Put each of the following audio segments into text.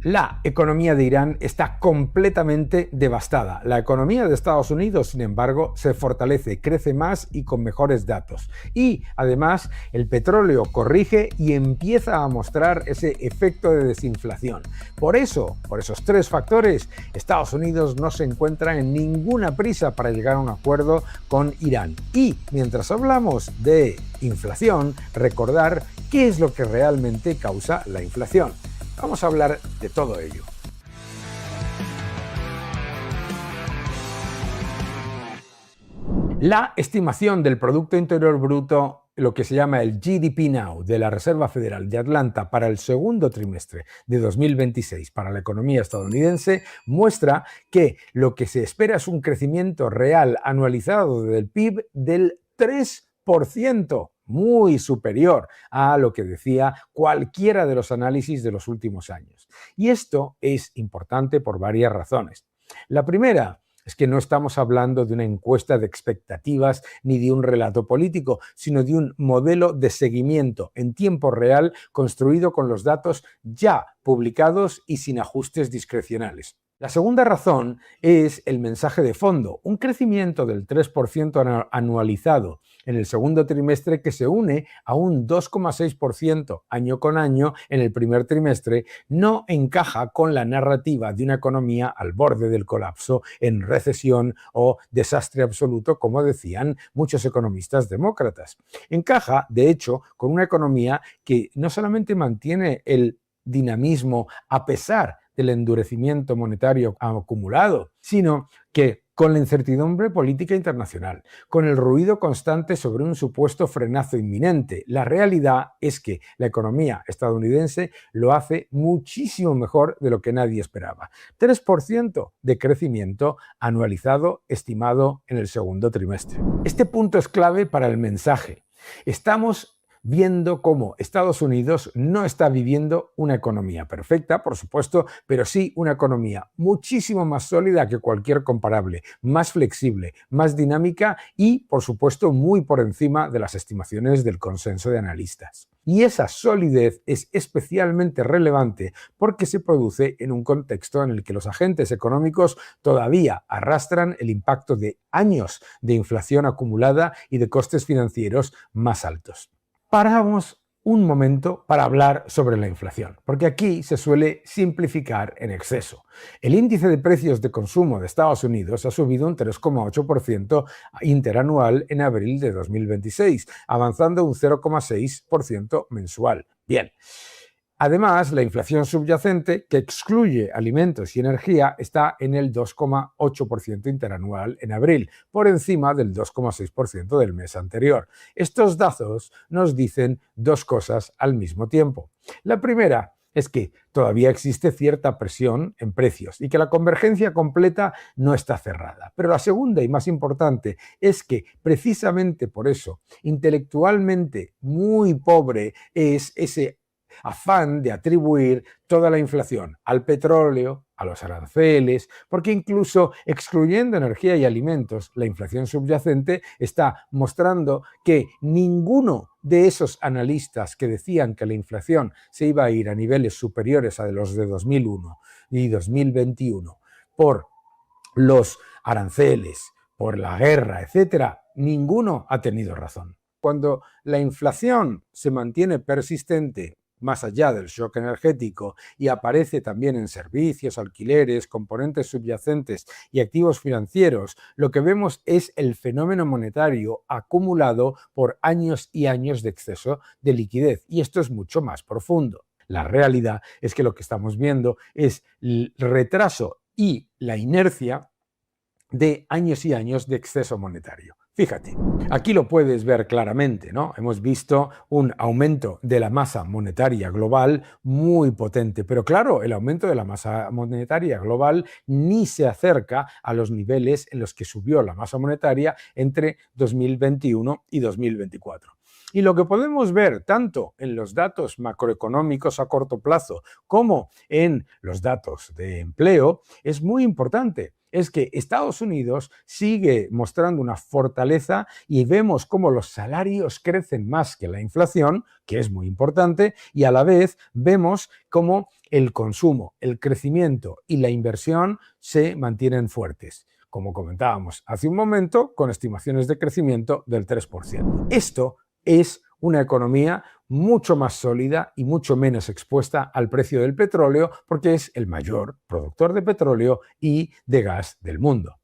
La economía de Irán está completamente devastada. La economía de Estados Unidos, sin embargo, se fortalece, crece más y con mejores datos. Y además, el petróleo corrige y empieza a mostrar ese efecto de desinflación. Por eso, por esos tres factores, Estados Unidos no se encuentra en ninguna prisa para llegar a un acuerdo con Irán. Y mientras hablamos de inflación, recordar qué es lo que realmente causa la inflación. Vamos a hablar de todo ello. La estimación del Producto Interior Bruto, lo que se llama el GDP Now de la Reserva Federal de Atlanta para el segundo trimestre de 2026 para la economía estadounidense, muestra que lo que se espera es un crecimiento real anualizado del PIB del 3%. Muy superior a lo que decía cualquiera de los análisis de los últimos años. Y esto es importante por varias razones. La primera es que no estamos hablando de una encuesta de expectativas ni de un relato político, sino de un modelo de seguimiento en tiempo real construido con los datos ya publicados y sin ajustes discrecionales. La segunda razón es el mensaje de fondo, un crecimiento del 3% anualizado en el segundo trimestre que se une a un 2,6% año con año en el primer trimestre, no encaja con la narrativa de una economía al borde del colapso, en recesión o desastre absoluto, como decían muchos economistas demócratas. Encaja, de hecho, con una economía que no solamente mantiene el dinamismo a pesar del endurecimiento monetario acumulado, sino que con la incertidumbre política internacional, con el ruido constante sobre un supuesto frenazo inminente, la realidad es que la economía estadounidense lo hace muchísimo mejor de lo que nadie esperaba. 3% de crecimiento anualizado estimado en el segundo trimestre. Este punto es clave para el mensaje. Estamos viendo cómo Estados Unidos no está viviendo una economía perfecta, por supuesto, pero sí una economía muchísimo más sólida que cualquier comparable, más flexible, más dinámica y, por supuesto, muy por encima de las estimaciones del consenso de analistas. Y esa solidez es especialmente relevante porque se produce en un contexto en el que los agentes económicos todavía arrastran el impacto de años de inflación acumulada y de costes financieros más altos. Paramos un momento para hablar sobre la inflación, porque aquí se suele simplificar en exceso. El índice de precios de consumo de Estados Unidos ha subido un 3,8% interanual en abril de 2026, avanzando un 0,6% mensual. Bien. Además, la inflación subyacente, que excluye alimentos y energía, está en el 2,8% interanual en abril, por encima del 2,6% del mes anterior. Estos datos nos dicen dos cosas al mismo tiempo. La primera es que todavía existe cierta presión en precios y que la convergencia completa no está cerrada. Pero la segunda y más importante es que precisamente por eso, intelectualmente muy pobre es ese afán de atribuir toda la inflación al petróleo, a los aranceles, porque incluso excluyendo energía y alimentos, la inflación subyacente está mostrando que ninguno de esos analistas que decían que la inflación se iba a ir a niveles superiores a los de 2001 y 2021 por los aranceles, por la guerra, etcétera, ninguno ha tenido razón. Cuando la inflación se mantiene persistente más allá del shock energético y aparece también en servicios, alquileres, componentes subyacentes y activos financieros, lo que vemos es el fenómeno monetario acumulado por años y años de exceso de liquidez. Y esto es mucho más profundo. La realidad es que lo que estamos viendo es el retraso y la inercia de años y años de exceso monetario. Fíjate, aquí lo puedes ver claramente, ¿no? Hemos visto un aumento de la masa monetaria global muy potente, pero claro, el aumento de la masa monetaria global ni se acerca a los niveles en los que subió la masa monetaria entre 2021 y 2024. Y lo que podemos ver tanto en los datos macroeconómicos a corto plazo como en los datos de empleo es muy importante. es que Estados Unidos sigue mostrando una fortaleza y vemos cómo los salarios crecen más que la inflación, que es muy importante, y a la vez vemos cómo el consumo, el crecimiento y la inversión se mantienen fuertes, como comentábamos hace un momento, con estimaciones de crecimiento del 3%. Esto es una economía mucho más sólida y mucho menos expuesta al precio del petróleo porque es el mayor productor de petróleo y de gas del mundo.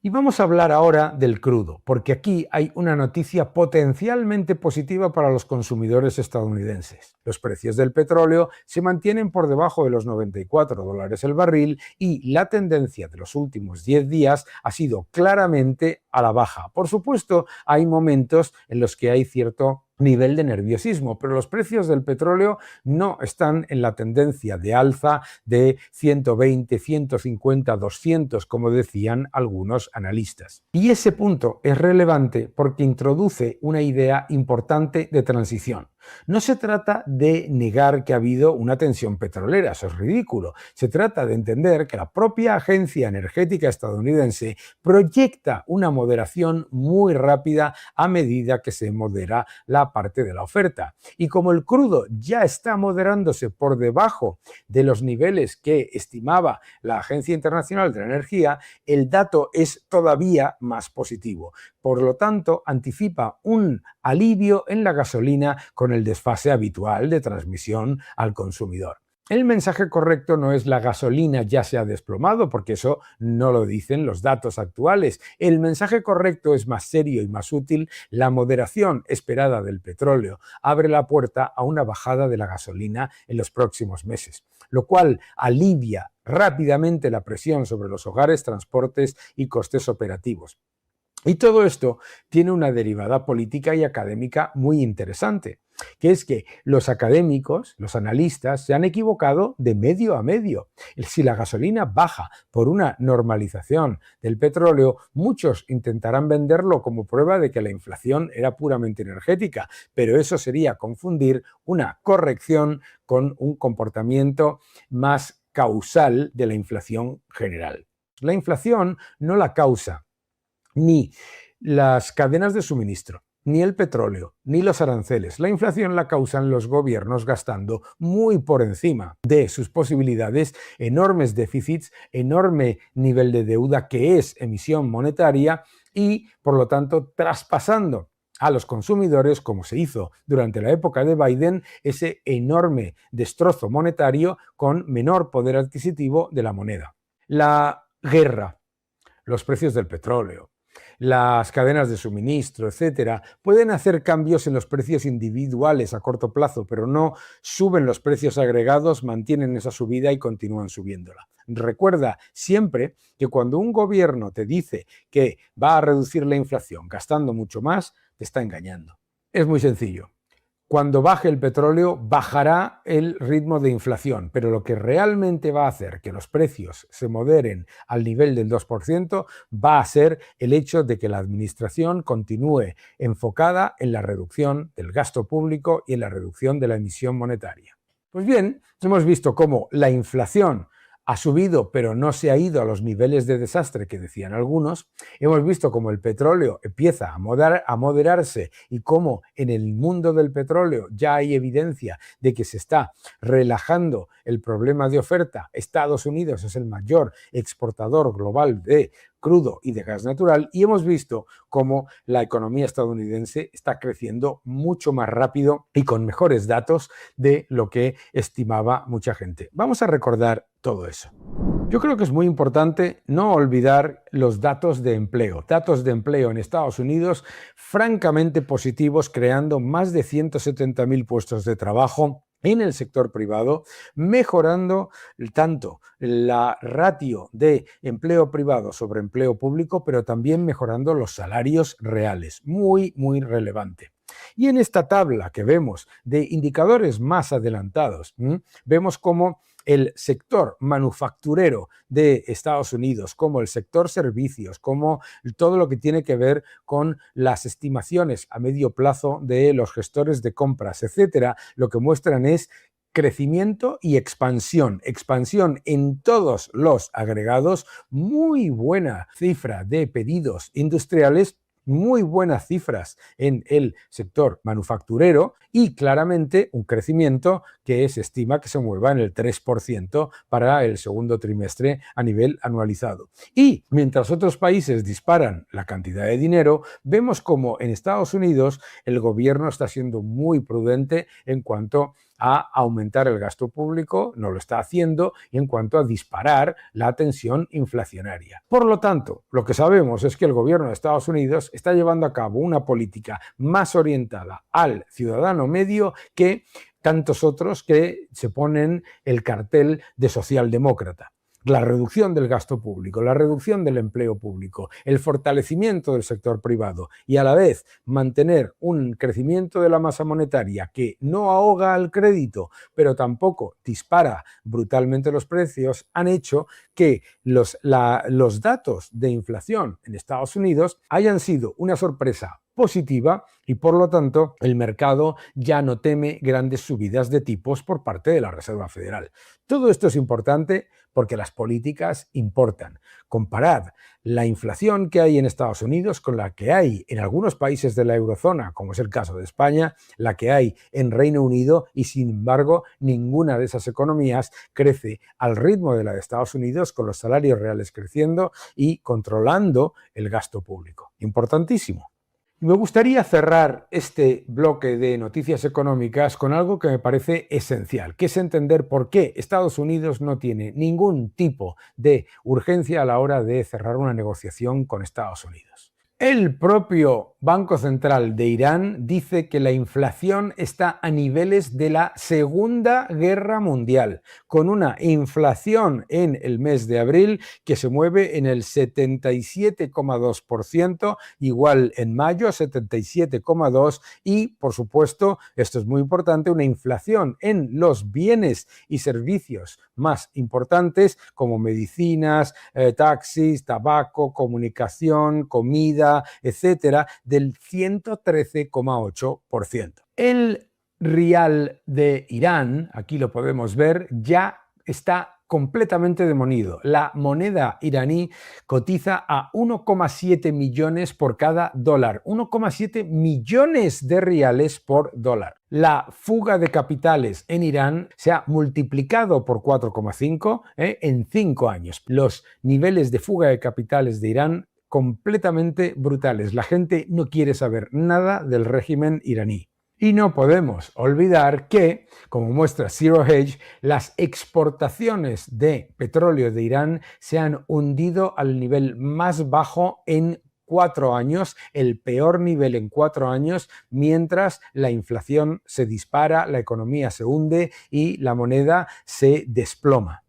Y vamos a hablar ahora del crudo, porque aquí hay una noticia potencialmente positiva para los consumidores estadounidenses. Los precios del petróleo se mantienen por debajo de los $94 el barril y la tendencia de los últimos 10 días ha sido claramente a la baja. Por supuesto, hay momentos en los que hay cierto nivel de nerviosismo, pero los precios del petróleo no están en la tendencia de alza de 120, 150, 200, como decían algunos analistas. Y ese punto es relevante porque introduce una idea importante de transición. No se trata de negar que ha habido una tensión petrolera, eso es ridículo. Se trata de entender que la propia Agencia Energética estadounidense proyecta una moderación muy rápida a medida que se modera la parte de la oferta. Y como el crudo ya está moderándose por debajo de los niveles que estimaba la Agencia Internacional de la Energía, el dato es todavía más positivo. Por lo tanto, anticipa un alivio en la gasolina con el desfase habitual de transmisión al consumidor. El mensaje correcto no es la gasolina ya se ha desplomado, porque eso no lo dicen los datos actuales. El mensaje correcto es más serio y más útil. La moderación esperada del petróleo abre la puerta a una bajada de la gasolina en los próximos meses, lo cual alivia rápidamente la presión sobre los hogares, transportes y costes operativos. Y todo esto tiene una derivada política y académica muy interesante, que es que los académicos, los analistas, se han equivocado de medio a medio. Si la gasolina baja por una normalización del petróleo, muchos intentarán venderlo como prueba de que la inflación era puramente energética, pero eso sería confundir una corrección con un comportamiento más causal de la inflación general. La inflación no la causa ni las cadenas de suministro, ni el petróleo, ni los aranceles. La inflación la causan los gobiernos gastando muy por encima de sus posibilidades, enormes déficits, enorme nivel de deuda que es emisión monetaria y, por lo tanto, traspasando a los consumidores, como se hizo durante la época de Biden, ese enorme destrozo monetario con menor poder adquisitivo de la moneda. La guerra, los precios del petróleo, las cadenas de suministro, etcétera, pueden hacer cambios en los precios individuales a corto plazo, pero no suben los precios agregados, mantienen esa subida y continúan subiéndola. Recuerda siempre que cuando un gobierno te dice que va a reducir la inflación gastando mucho más, te está engañando. Es muy sencillo. Cuando baje el petróleo, bajará el ritmo de inflación, pero lo que realmente va a hacer que los precios se moderen al nivel del 2% va a ser el hecho de que la administración continúe enfocada en la reducción del gasto público y en la reducción de la emisión monetaria. Pues bien, hemos visto cómo la inflación ha subido, pero no se ha ido a los niveles de desastre que decían algunos. Hemos visto cómo el petróleo empieza a moderarse y cómo en el mundo del petróleo ya hay evidencia de que se está relajando el problema de oferta. Estados Unidos es el mayor exportador global de crudo y de gas natural, y hemos visto cómo la economía estadounidense está creciendo mucho más rápido y con mejores datos de lo que estimaba mucha gente. Vamos a recordar todo eso. Yo creo que es muy importante no olvidar los datos de empleo. Datos de empleo en Estados Unidos francamente positivos, creando más de 170.000 puestos de trabajo en el sector privado, mejorando tanto la ratio de empleo privado sobre empleo público, pero también mejorando los salarios reales. Muy, muy relevante. Y en esta tabla que vemos de indicadores más adelantados, vemos cómo el sector manufacturero de Estados Unidos, como el sector servicios, como todo lo que tiene que ver con las estimaciones a medio plazo de los gestores de compras, etcétera, lo que muestran es crecimiento y expansión. Expansión en todos los agregados, muy buena cifra de pedidos industriales, muy buenas cifras en el sector manufacturero y claramente un crecimiento que se estima que se mueva en el 3% para el segundo trimestre a nivel anualizado. Y mientras otros países disparan la cantidad de dinero, vemos como en Estados Unidos el gobierno está siendo muy prudente en cuanto a aumentar el gasto público, no lo está haciendo, y en cuanto a disparar la tensión inflacionaria. Por lo tanto, lo que sabemos es que el gobierno de Estados Unidos está llevando a cabo una política más orientada al ciudadano medio que tantos otros que se ponen el cartel de socialdemócrata. La reducción del gasto público, la reducción del empleo público, el fortalecimiento del sector privado y a la vez mantener un crecimiento de la masa monetaria que no ahoga al crédito, pero tampoco dispara brutalmente los precios, han hecho que los datos de inflación en Estados Unidos hayan sido una sorpresa positiva y por lo tanto el mercado ya no teme grandes subidas de tipos por parte de la Reserva Federal. Todo esto es importante porque las políticas importan. Comparad la inflación que hay en Estados Unidos con la que hay en algunos países de la eurozona, como es el caso de España, la que hay en Reino Unido y sin embargo ninguna de esas economías crece al ritmo de la de Estados Unidos con los salarios reales creciendo y controlando el gasto público. Importantísimo. Me gustaría cerrar este bloque de noticias económicas con algo que me parece esencial, que es entender por qué Estados Unidos no tiene ningún tipo de urgencia a la hora de cerrar una negociación con Estados Unidos. El propio Banco Central de Irán dice que la inflación está a niveles de la Segunda Guerra Mundial, con una inflación en el mes de abril que se mueve en el 77,2%, igual en mayo 77,2% y, por supuesto, esto es muy importante, una inflación en los bienes y servicios más importantes como medicinas, taxis, tabaco, comunicación, comida, etcétera, del 113,8%. El rial de Irán, aquí lo podemos ver, ya está completamente demolido. La moneda iraní cotiza a 1,7 millones por cada dólar, 1,7 millones de riales por dólar. La fuga de capitales en Irán se ha multiplicado por 4,5 en 5 años. Los niveles de fuga de capitales de Irán completamente brutales. La gente no quiere saber nada del régimen iraní. Y no podemos olvidar que, como muestra Zero Hedge, las exportaciones de petróleo de Irán se han hundido al nivel más bajo en 4 años, el peor nivel en 4 años, mientras la inflación se dispara, la economía se hunde y la moneda se desploma.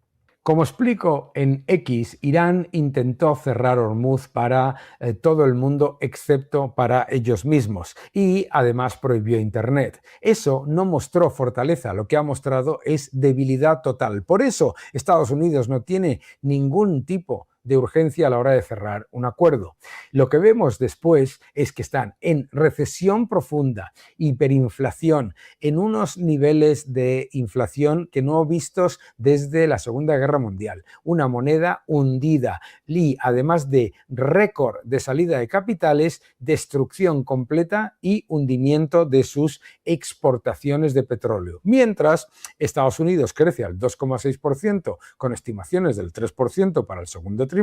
Como explico en X, Irán intentó cerrar Hormuz para todo el mundo excepto para ellos mismos y además prohibió Internet. Eso no mostró fortaleza, lo que ha mostrado es debilidad total. Por eso Estados Unidos no tiene ningún tipo de urgencia a la hora de cerrar un acuerdo. Lo que vemos después es que están en recesión profunda, hiperinflación, en unos niveles de inflación que no vistos desde la Segunda Guerra Mundial. Una moneda hundida y además de récord de salida de capitales, destrucción completa y hundimiento de sus exportaciones de petróleo. Mientras Estados Unidos crece al 2,6% con estimaciones del 3% para el segundo trimestre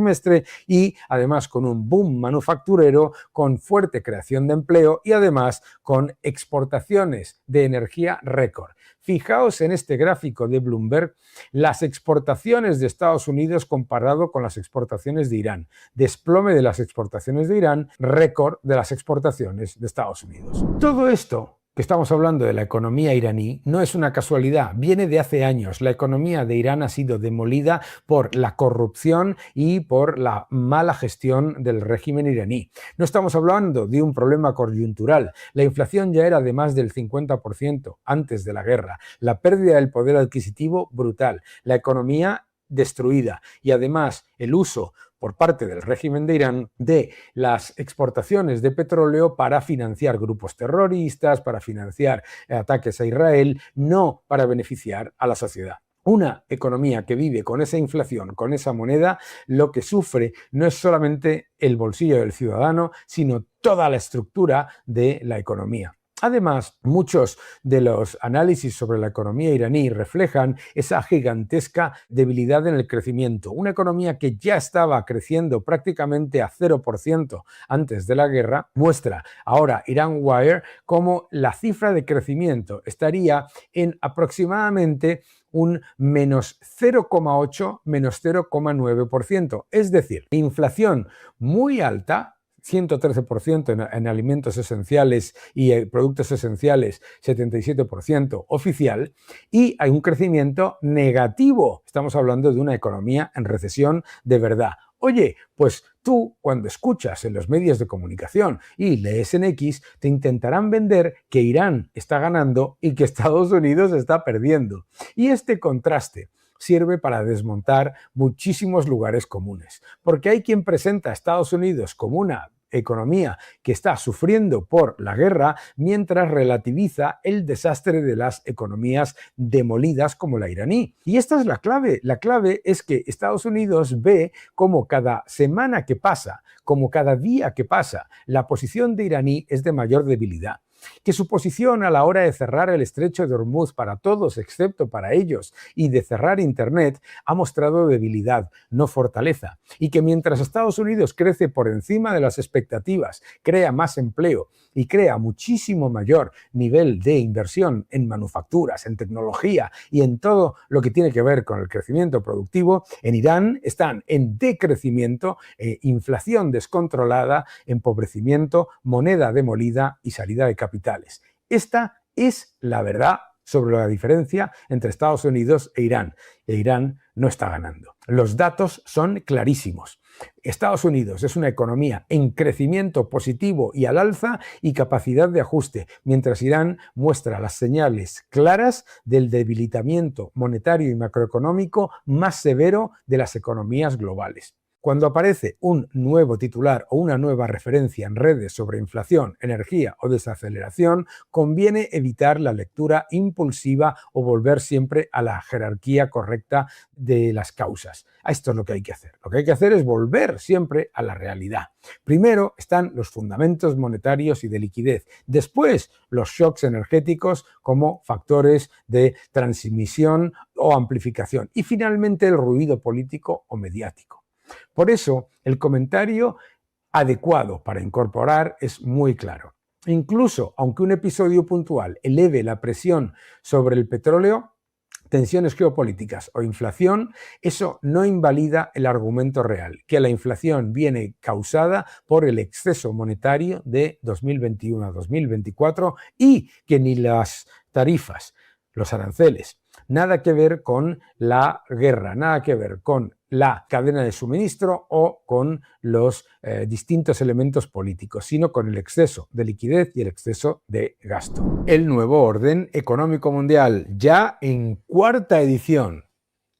y además con un boom manufacturero, con fuerte creación de empleo y además con exportaciones de energía récord. Fijaos en este gráfico de Bloomberg las exportaciones de Estados Unidos comparado con las exportaciones de Irán. Desplome de las exportaciones de Irán, récord de las exportaciones de Estados Unidos. Todo esto que estamos hablando de la economía iraní no es una casualidad, viene de hace años. La economía de Irán ha sido demolida por la corrupción y por la mala gestión del régimen iraní. No estamos hablando de un problema coyuntural. La inflación ya era de más del 50% antes de la guerra. La pérdida del poder adquisitivo brutal. La economía destruida. Y además el uso por parte del régimen de Irán de las exportaciones de petróleo para financiar grupos terroristas, para financiar ataques a Israel, no para beneficiar a la sociedad. Una economía que vive con esa inflación, con esa moneda, lo que sufre no es solamente el bolsillo del ciudadano, sino toda la estructura de la economía. Además, muchos de los análisis sobre la economía iraní reflejan esa gigantesca debilidad en el crecimiento. Una economía que ya estaba creciendo prácticamente a 0% antes de la guerra, muestra ahora IranWire cómo la cifra de crecimiento estaría en aproximadamente un menos 0,8, menos 0,9%. Es decir, inflación muy alta, 113% en alimentos esenciales y productos esenciales, 77% oficial, y hay un crecimiento negativo. Estamos hablando de una economía en recesión de verdad. Oye, pues tú cuando escuchas en los medios de comunicación y lees en X, te intentarán vender que Irán está ganando y que Estados Unidos está perdiendo. Y este contraste sirve para desmontar muchísimos lugares comunes, porque hay quien presenta a Estados Unidos como una economía que está sufriendo por la guerra, mientras relativiza el desastre de las economías demolidas como la iraní. Y esta es la clave. La clave es que Estados Unidos ve como cada semana que pasa, como cada día que pasa, la posición de iraní es de mayor debilidad. Que su posición a la hora de cerrar el estrecho de Hormuz para todos excepto para ellos y de cerrar Internet ha mostrado debilidad, no fortaleza, y que mientras Estados Unidos crece por encima de las expectativas, crea más empleo y crea muchísimo mayor nivel de inversión en manufacturas, en tecnología y en todo lo que tiene que ver con el crecimiento productivo, en Irán están en decrecimiento, inflación descontrolada, empobrecimiento, moneda demolida y salida de capitales. Esta es la verdad sobre la diferencia entre Estados Unidos e Irán. E Irán no está ganando. Los datos son clarísimos. Estados Unidos es una economía en crecimiento positivo y al alza y capacidad de ajuste, mientras Irán muestra las señales claras del debilitamiento monetario y macroeconómico más severo de las economías globales. Cuando aparece un nuevo titular o una nueva referencia en redes sobre inflación, energía o desaceleración, conviene evitar la lectura impulsiva o volver siempre a la jerarquía correcta de las causas. Esto es lo que hay que hacer. Lo que hay que hacer es volver siempre a la realidad. Primero están los fundamentos monetarios y de liquidez. Después, los shocks energéticos como factores de transmisión o amplificación. Y finalmente, el ruido político o mediático. Por eso, el comentario adecuado para incorporar es muy claro. Incluso, aunque un episodio puntual eleve la presión sobre el petróleo, tensiones geopolíticas o inflación, eso no invalida el argumento real, que la inflación viene causada por el exceso monetario de 2021 a 2024 y que ni las tarifas, los aranceles, nada que ver con la guerra, nada que ver con la cadena de suministro o con los distintos elementos políticos, sino con el exceso de liquidez y el exceso de gasto. El nuevo orden económico mundial, ya en 4ª edición.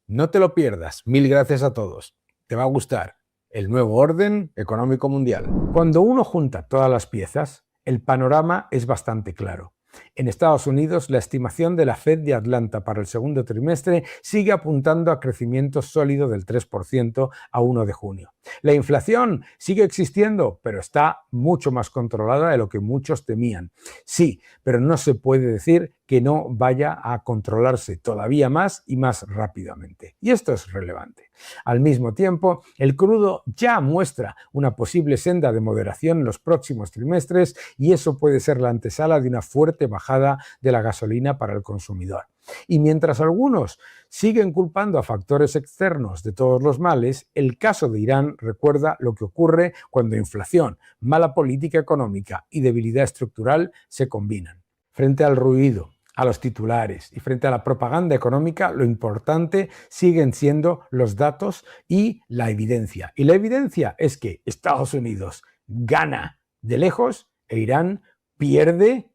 No te lo pierdas. Mil gracias a todos. Te va a gustar. El nuevo orden económico mundial. Cuando uno junta todas las piezas, el panorama es bastante claro. En Estados Unidos, la estimación de la Fed de Atlanta para el segundo trimestre sigue apuntando a crecimiento sólido del 3% a 1 de junio. La inflación sigue existiendo, pero está mucho más controlada de lo que muchos temían. Sí, pero no se puede decir que no vaya a controlarse todavía más y más rápidamente. Y esto es relevante. Al mismo tiempo, el crudo ya muestra una posible senda de moderación en los próximos trimestres y eso puede ser la antesala de una fuerte bajada de la gasolina para el consumidor. Y mientras algunos siguen culpando a factores externos de todos los males, el caso de Irán recuerda lo que ocurre cuando inflación, mala política económica y debilidad estructural se combinan. Frente al ruido, a los titulares y frente a la propaganda económica, lo importante siguen siendo los datos y la evidencia. Y la evidencia es que Estados Unidos gana de lejos e Irán pierde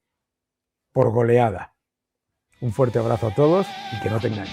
por goleada. Un fuerte abrazo a todos y que no te engañen.